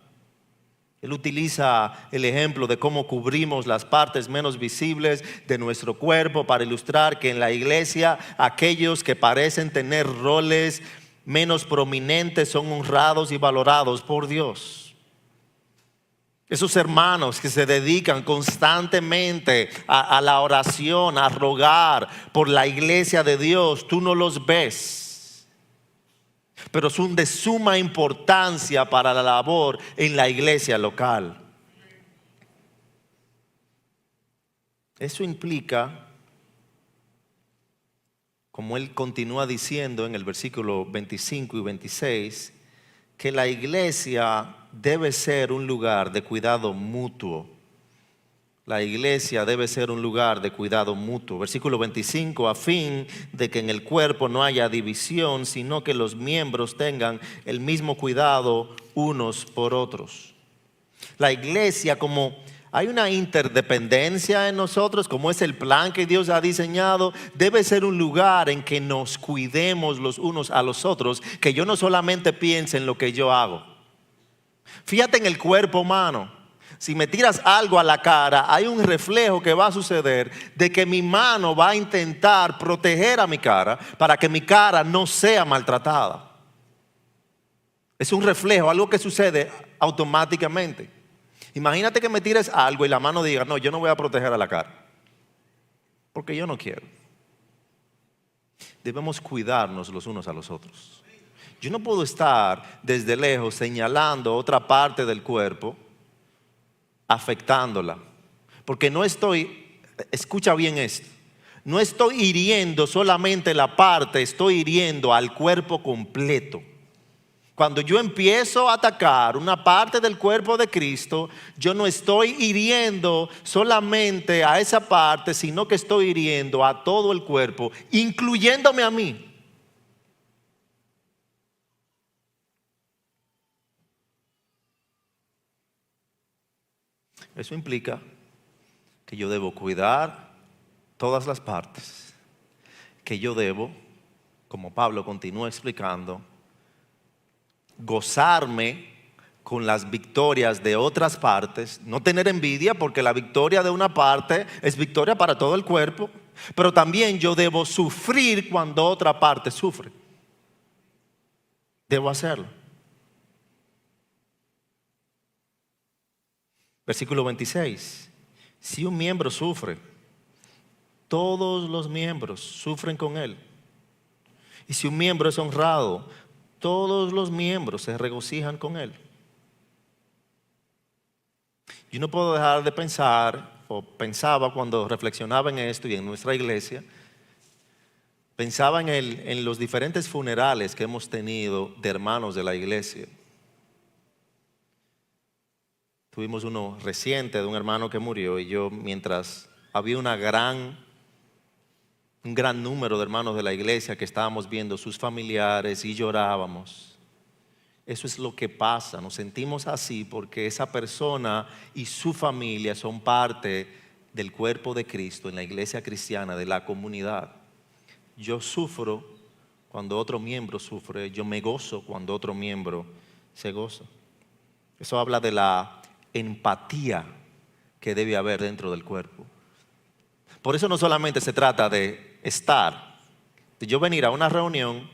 Él utiliza el ejemplo de cómo cubrimos las partes menos visibles de nuestro cuerpo para ilustrar que en la iglesia aquellos que parecen tener roles menos prominentes son honrados y valorados por Dios. Esos hermanos que se dedican constantemente a la oración, a rogar por la iglesia de Dios, tú no los ves, pero son de suma importancia para la labor en la iglesia local. Eso implica, como él continúa diciendo en el versículo 25 y 26, que la iglesia debe ser un lugar de cuidado mutuo. La iglesia debe ser un lugar de cuidado mutuo. Versículo 25, a fin de que en el cuerpo no haya división, sino que los miembros tengan el mismo cuidado unos por otros. La iglesia, como hay una interdependencia en nosotros, como es el plan que Dios ha diseñado, debe ser un lugar en que nos cuidemos los unos a los otros, que yo no solamente piense en lo que yo hago. Fíjate en el cuerpo humano. Si me tiras algo a la cara, hay un reflejo que va a suceder de que mi mano va a intentar proteger a mi cara para que mi cara no sea maltratada. Es un reflejo, algo que sucede automáticamente. Imagínate que me tires algo y la mano diga, no, yo no voy a proteger a la cara, porque yo no quiero. Debemos cuidarnos los unos a los otros. Yo no puedo estar desde lejos señalando otra parte del cuerpo, afectándola, porque no estoy, escucha bien esto, no estoy hiriendo solamente la parte, estoy hiriendo al cuerpo completo. Cuando yo empiezo a atacar una parte del cuerpo de Cristo, yo no estoy hiriendo solamente a esa parte, sino que estoy hiriendo a todo el cuerpo, incluyéndome a mí. Eso implica que yo debo cuidar todas las partes, que yo debo, como Pablo continúa explicando, gozarme con las victorias de otras partes, no tener envidia porque la victoria de una parte es victoria para todo el cuerpo, pero también yo debo sufrir cuando otra parte sufre. Debo hacerlo. Versículo 26. Si un miembro sufre, todos los miembros sufren con él. Y si un miembro es honrado, todos los miembros se regocijan con él. Yo no puedo dejar de pensar, o pensaba cuando reflexionaba en esto y en nuestra iglesia, pensaba en los diferentes funerales que hemos tenido de hermanos de la iglesia. Tuvimos uno reciente de un hermano que murió y yo, mientras había un gran número de hermanos de la iglesia que estábamos viendo sus familiares y llorábamos. Eso es lo que pasa, nos sentimos así porque esa persona y su familia son parte del cuerpo de Cristo en la iglesia cristiana, de la comunidad. Yo sufro cuando otro miembro sufre, yo me gozo cuando otro miembro se goza. Eso habla de la empatía que debe haber dentro del cuerpo. Por eso no solamente se trata de estar, de yo venir a una reunión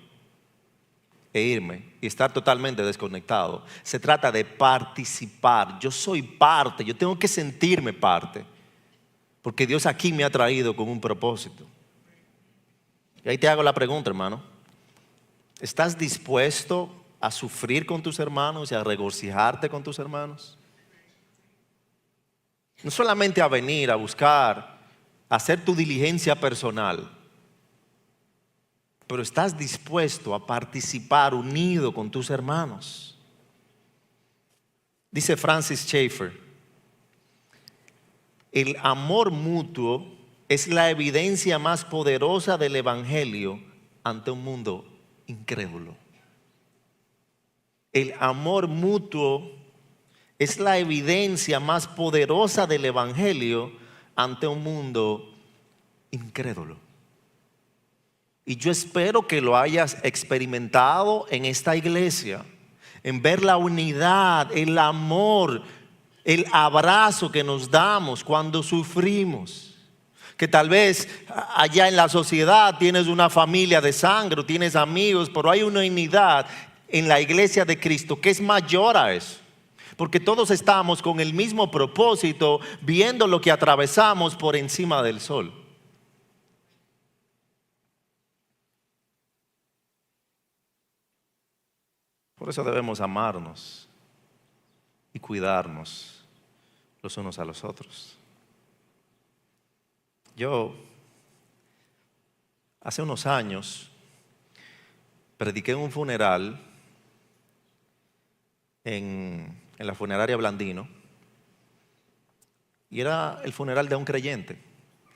e irme y estar totalmente desconectado. Se trata de participar. Yo soy parte, yo tengo que sentirme parte, porque Dios aquí me ha traído con un propósito. Y ahí te hago la pregunta, hermano. ¿Estás dispuesto a sufrir con tus hermanos y a regocijarte con tus hermanos? No solamente a venir a buscar, a hacer tu diligencia personal, pero estás dispuesto a participar unido con tus hermanos. Dice Francis Schaeffer, el amor mutuo es la evidencia más poderosa del evangelio ante un mundo incrédulo. El amor mutuo es la evidencia más poderosa del evangelio ante un mundo incrédulo. Y yo espero que lo hayas experimentado en esta iglesia, en ver la unidad, el amor, el abrazo que nos damos cuando sufrimos. Que tal vez allá en la sociedad tienes una familia de sangre, tienes amigos, pero hay una unidad en la iglesia de Cristo que es mayor a eso. Porque todos estamos con el mismo propósito, viendo lo que atravesamos por encima del sol. Por eso debemos amarnos y cuidarnos los unos a los otros. Yo, hace unos años, prediqué en un funeral en la funeraria Blandino, y era el funeral de un creyente.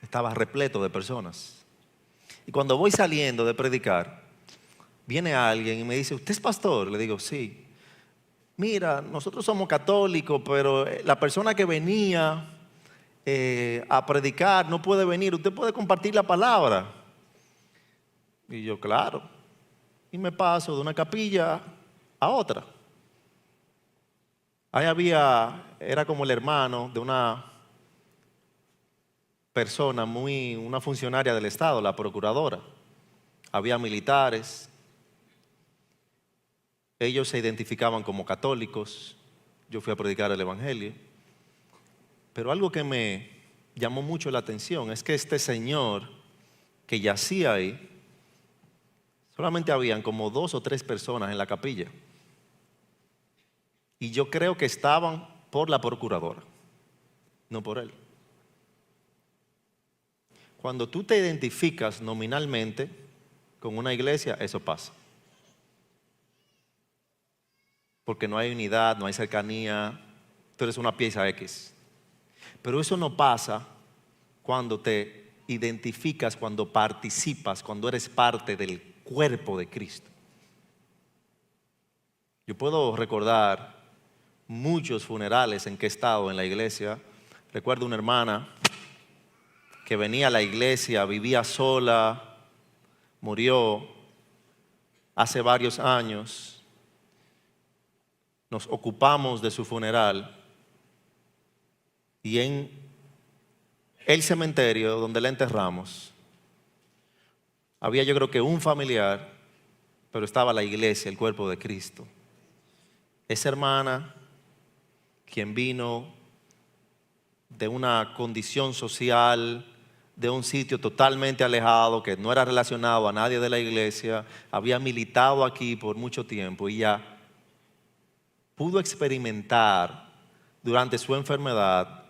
Estaba repleto de personas. Y cuando voy saliendo de predicar, viene alguien y me dice, ¿usted es pastor? Le digo, sí. Mira, nosotros somos católicos, pero la persona que venía a predicar no puede venir. ¿Usted puede compartir la palabra? Y yo, claro. Y me paso de una capilla a otra. Ahí era como el hermano de una persona una funcionaria del Estado, la procuradora. Había militares. Ellos se identificaban como católicos. Yo fui a predicar el evangelio. Pero algo que me llamó mucho la atención es que este señor que yacía ahí, solamente habían como 2 o 3 personas en la capilla. Y yo creo que estaban por la procuradora, no por él. Cuando tú te identificas nominalmente con una iglesia, eso pasa. Porque no hay unidad, no hay cercanía, tú eres una pieza X. Pero eso no pasa cuando te identificas, cuando participas, cuando eres parte del cuerpo de Cristo. Yo puedo recordar muchos funerales en que he estado en la iglesia. Recuerdo una hermana que venía a la iglesia, vivía sola, murió hace varios años. Nos ocupamos de su funeral y en el cementerio donde la enterramos había, yo creo que un familiar, pero estaba la iglesia, el cuerpo de Cristo. Esa hermana, quien vino de una condición social, de un sitio totalmente alejado, que no era relacionado a nadie de la iglesia, había militado aquí por mucho tiempo y ya pudo experimentar durante su enfermedad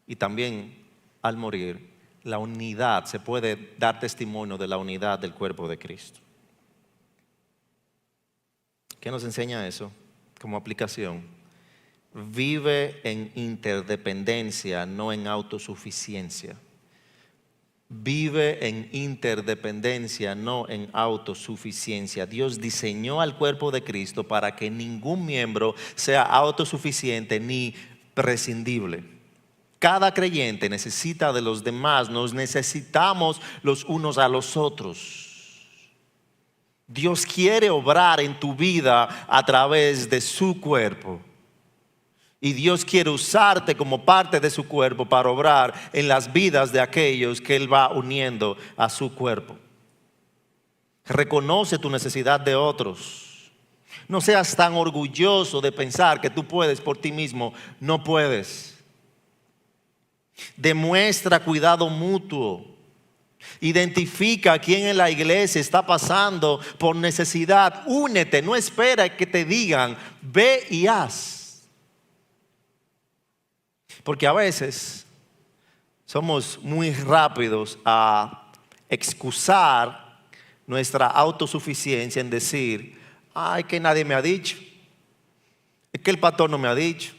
y también al morir la unidad. Se puede dar testimonio de la unidad del cuerpo de Cristo. ¿Qué nos enseña eso como aplicación? vive en interdependencia, no en autosuficiencia. Vive en interdependencia, no en autosuficiencia. Dios diseñó al cuerpo de Cristo para que ningún miembro sea autosuficiente ni prescindible. Cada creyente necesita de los demás, nos necesitamos los unos a los otros. Dios quiere obrar en tu vida a través de su cuerpo. Y Dios quiere usarte como parte de su cuerpo para obrar en las vidas de aquellos que Él va uniendo a su cuerpo. Reconoce tu necesidad de otros. No seas tan orgulloso de pensar que tú puedes por ti mismo. No puedes. Demuestra cuidado mutuo. Identifica a quién en la iglesia está pasando por necesidad. Únete, no espera que te digan, ve y haz. Porque a veces somos muy rápidos a excusar nuestra autosuficiencia en decir, ay, que nadie me ha dicho, es que el pastor no me ha dicho,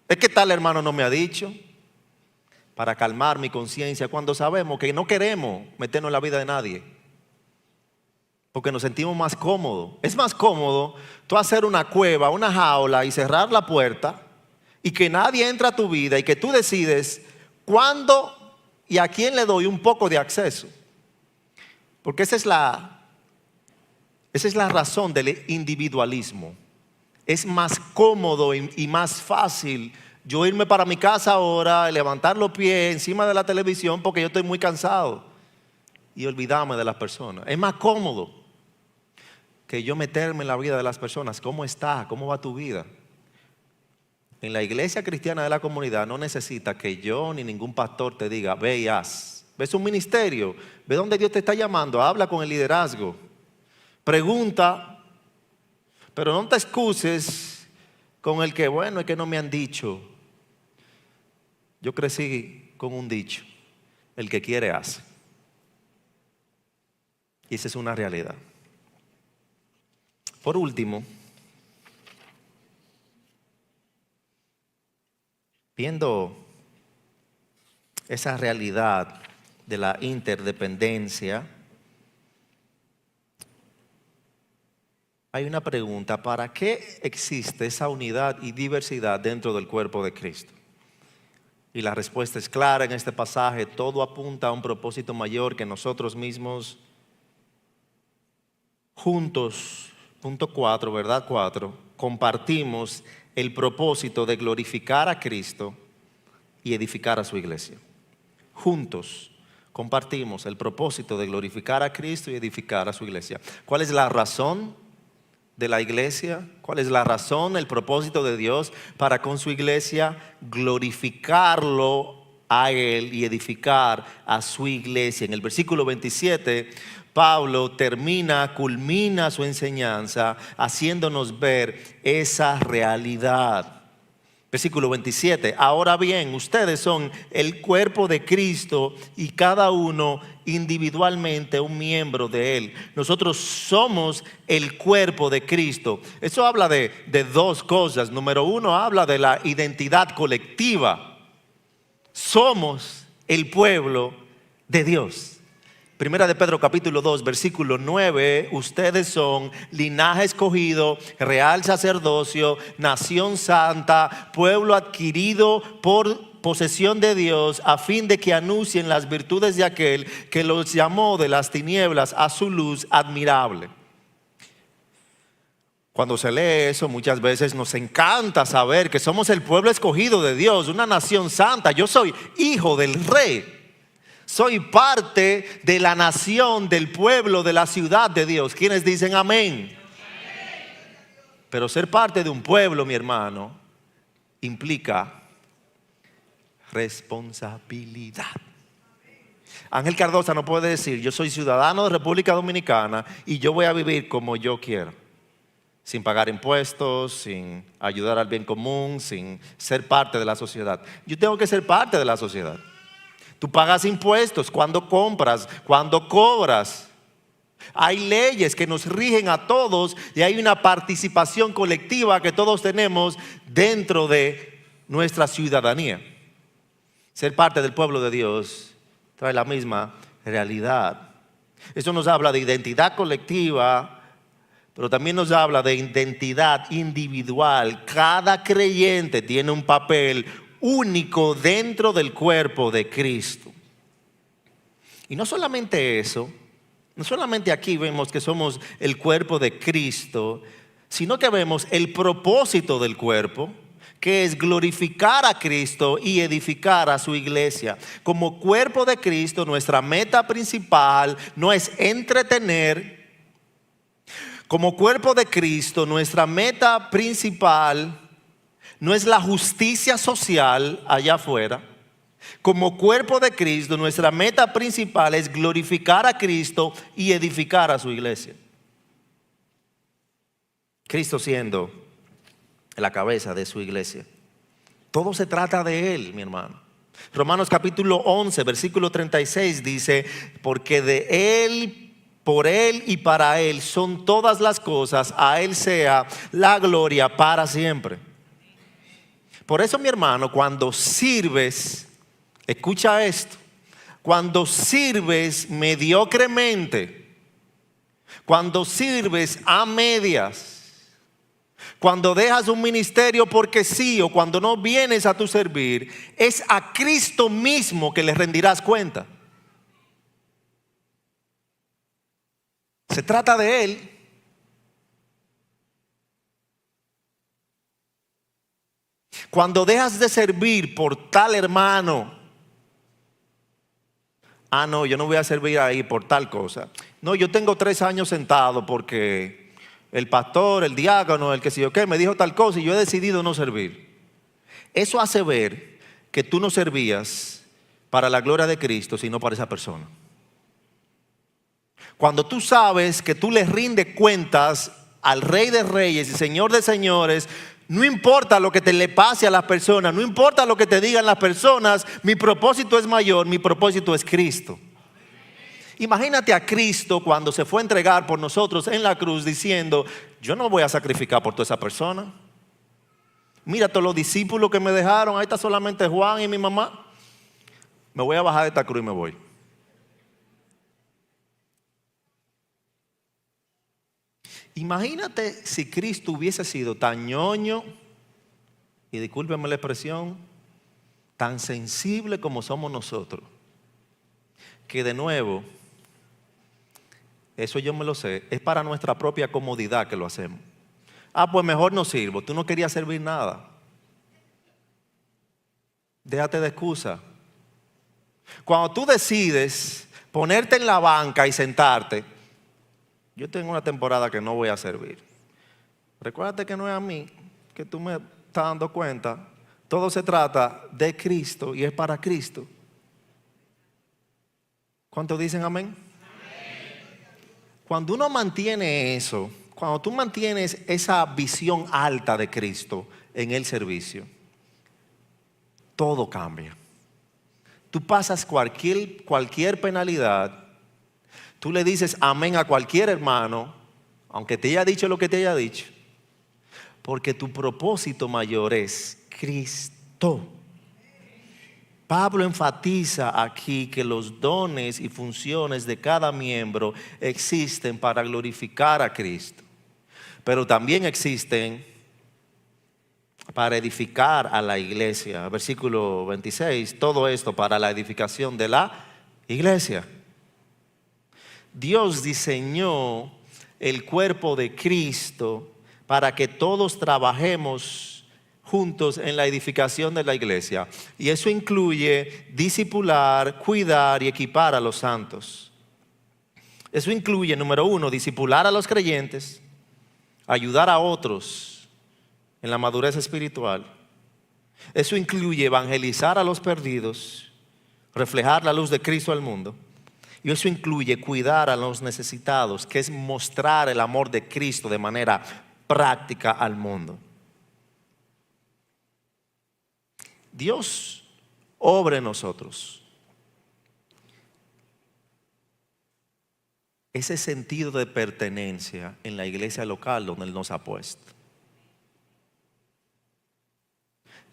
es que tal hermano no me ha dicho, para calmar mi conciencia cuando sabemos que no queremos meternos en la vida de nadie, porque nos sentimos más cómodos. Es más cómodo tú hacer una cueva, una jaula y cerrar la puerta y que nadie entre a tu vida y que tú decides cuándo y a quién le doy un poco de acceso. Porque esa es la razón del individualismo. Es más cómodo y más fácil yo irme para mi casa ahora, levantar los pies encima de la televisión porque yo estoy muy cansado y olvidarme de las personas. Es más cómodo que yo meterme en la vida de las personas. ¿Cómo está? ¿Cómo va tu vida? En la iglesia cristiana de la comunidad no necesita que yo ni ningún pastor te diga, ve y haz. Ves un ministerio, ve dónde Dios te está llamando, habla con el liderazgo, pregunta, pero no te excuses con el que, bueno, es que no me han dicho. Yo crecí con un dicho, el que quiere hace. Y esa es una realidad. Por último, viendo esa realidad de la interdependencia, hay una pregunta: ¿para qué existe esa unidad y diversidad dentro del cuerpo de Cristo? Y la respuesta es clara en este pasaje: todo apunta a un propósito mayor que nosotros mismos. Juntos, punto 4, ¿verdad? 4, compartimos el propósito de glorificar a Cristo y edificar a su iglesia. Juntos compartimos el propósito de glorificar a Cristo y edificar a su iglesia. ¿Cuál es la razón de la iglesia? ¿Cuál es la razón, el propósito de Dios para con su iglesia? Glorificarlo a Él y edificar a su iglesia. En el versículo 27, Pablo culmina su enseñanza haciéndonos ver esa realidad. Versículo 27, ahora bien, ustedes son el cuerpo de Cristo y cada uno individualmente un miembro de Él. Nosotros somos el cuerpo de Cristo. Eso habla de dos cosas. Número uno, habla de la identidad colectiva. Somos el pueblo de Dios. Primera de Pedro capítulo 2 versículo 9, ustedes son linaje escogido, real sacerdocio, nación santa, pueblo adquirido por posesión de Dios, a fin de que anuncien las virtudes de aquel que los llamó de las tinieblas a su luz admirable. Cuando se lee eso, muchas veces nos encanta saber que somos el pueblo escogido de Dios, una nación santa. Yo soy hijo del rey. Soy parte de la nación, del pueblo, de la ciudad de Dios. ¿Quiénes dicen amén? Pero ser parte de un pueblo, mi hermano, implica responsabilidad. Ángel Cardosa no puede decir, yo soy ciudadano de República Dominicana y yo voy a vivir como yo quiero, sin pagar impuestos, sin ayudar al bien común, sin ser parte de la sociedad. Yo tengo que ser parte de la sociedad. Tú pagas impuestos cuando compras, cuando cobras. Hay leyes que nos rigen a todos y hay una participación colectiva que todos tenemos dentro de nuestra ciudadanía. Ser parte del pueblo de Dios trae la misma realidad. Esto nos habla de identidad colectiva, pero también nos habla de identidad individual. Cada creyente tiene un papel único dentro del cuerpo de Cristo. Y no solamente eso, no solamente aquí vemos que somos el cuerpo de Cristo, sino que vemos el propósito del cuerpo, que es glorificar a Cristo y edificar a su iglesia. Como cuerpo de Cristo, nuestra meta principal no es entretener. Como cuerpo de Cristo, nuestra meta principal no es la justicia social allá afuera. Como cuerpo de Cristo, nuestra meta principal es glorificar a Cristo y edificar a su iglesia. Cristo siendo la cabeza de su iglesia. Todo se trata de Él, mi hermano. Romanos capítulo 11, versículo 36 dice, porque de Él, por Él y para Él son todas las cosas, a Él sea la gloria para siempre. Por eso, mi hermano, cuando sirves, escucha esto, cuando sirves mediocremente, cuando sirves a medias, cuando dejas un ministerio porque sí, o cuando no vienes a tu servir, es a Cristo mismo que le rendirás cuenta. Se trata de Él. Cuando dejas de servir por tal hermano, no, yo no voy a servir ahí por tal cosa. No, yo tengo 3 años sentado porque el pastor, el diácono, el que sé yo qué, me dijo tal cosa y yo he decidido no servir. Eso hace ver que tú no servías para la gloria de Cristo, sino para esa persona. Cuando tú sabes que tú le rindes cuentas al Rey de Reyes y Señor de Señores, no importa lo que te le pase a las personas, no importa lo que te digan las personas, mi propósito es mayor, mi propósito es Cristo. Imagínate a Cristo cuando se fue a entregar por nosotros en la cruz diciendo, yo no voy a sacrificar por toda esa persona. Mira todos los discípulos que me dejaron, ahí está solamente Juan y mi mamá. Me voy a bajar de esta cruz y me voy. Imagínate si Cristo hubiese sido tan ñoño, y discúlpenme la expresión, tan sensible como somos nosotros, que de nuevo, eso yo me lo sé, es para nuestra propia comodidad que lo hacemos. Pues mejor no sirvo, tú no querías servir nada. Déjate de excusa. Cuando tú decides ponerte en la banca y sentarte, yo tengo una temporada que no voy a servir. Recuérdate que no es a mí que tú me estás dando cuenta. Todo se trata de Cristo y es para Cristo. ¿Cuántos dicen amén? Cuando uno mantiene eso, cuando tú mantienes esa visión alta de Cristo en el servicio, todo cambia. Tú pasas cualquier penalidad, tú le dices amén a cualquier hermano, aunque te haya dicho lo que te haya dicho, porque tu propósito mayor es Cristo. Pablo enfatiza aquí que los dones y funciones de cada miembro existen para glorificar a Cristo, pero también existen para edificar a la iglesia. Versículo 26, todo esto para la edificación de la iglesia. Dios diseñó el cuerpo de Cristo para que todos trabajemos juntos en la edificación de la iglesia. Y eso incluye discipular, cuidar y equipar a los santos. Eso incluye, número 1, discipular a los creyentes, ayudar a otros en la madurez espiritual. Eso incluye evangelizar a los perdidos, reflejar la luz de Cristo al mundo. Y eso incluye cuidar a los necesitados, que es mostrar el amor de Cristo de manera práctica al mundo. Dios obra en nosotros. ese sentido de pertenencia en la iglesia local donde Él nos ha puesto.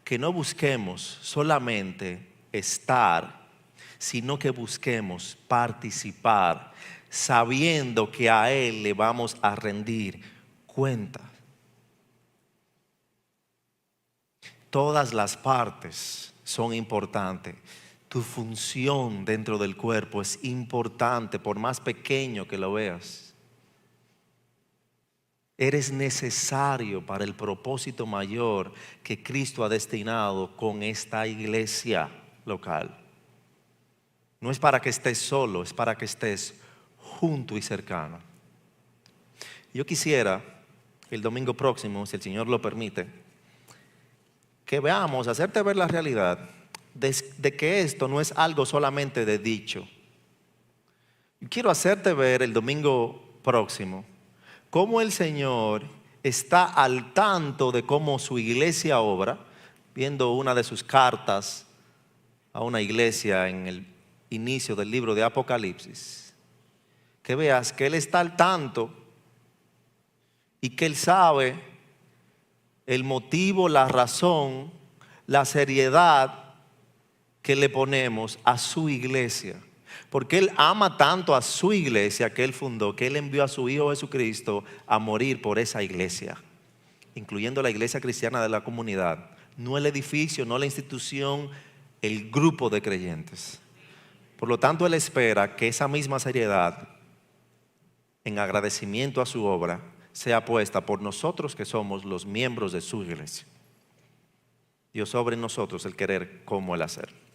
Que no busquemos solamente estar, sino que busquemos participar, sabiendo que a Él le vamos a rendir cuenta. Todas las partes son importantes. Tu función dentro del cuerpo es importante, por más pequeño que lo veas. Eres necesario para el propósito mayor que Cristo ha destinado con esta iglesia local. No es para que estés solo, es para que estés junto y cercano. Yo quisiera el domingo próximo, si el Señor lo permite, que veamos, hacerte ver la realidad de que esto no es algo solamente de dicho. Quiero hacerte ver el domingo próximo cómo el Señor está al tanto de cómo su iglesia obra, viendo una de sus cartas a una iglesia en el inicio del libro de Apocalipsis. Que veas que Él está al tanto y que Él sabe el motivo, la razón, la seriedad que le ponemos a su iglesia. Porque Él ama tanto a su iglesia que Él fundó, que Él envió a su Hijo Jesucristo a morir por esa iglesia, incluyendo la iglesia cristiana de la comunidad. No el edificio, no la institución, el grupo de creyentes. Por lo tanto, Él espera que esa misma seriedad, en agradecimiento a su obra, sea puesta por nosotros que somos los miembros de su iglesia. Dios obra en nosotros el querer como el hacer.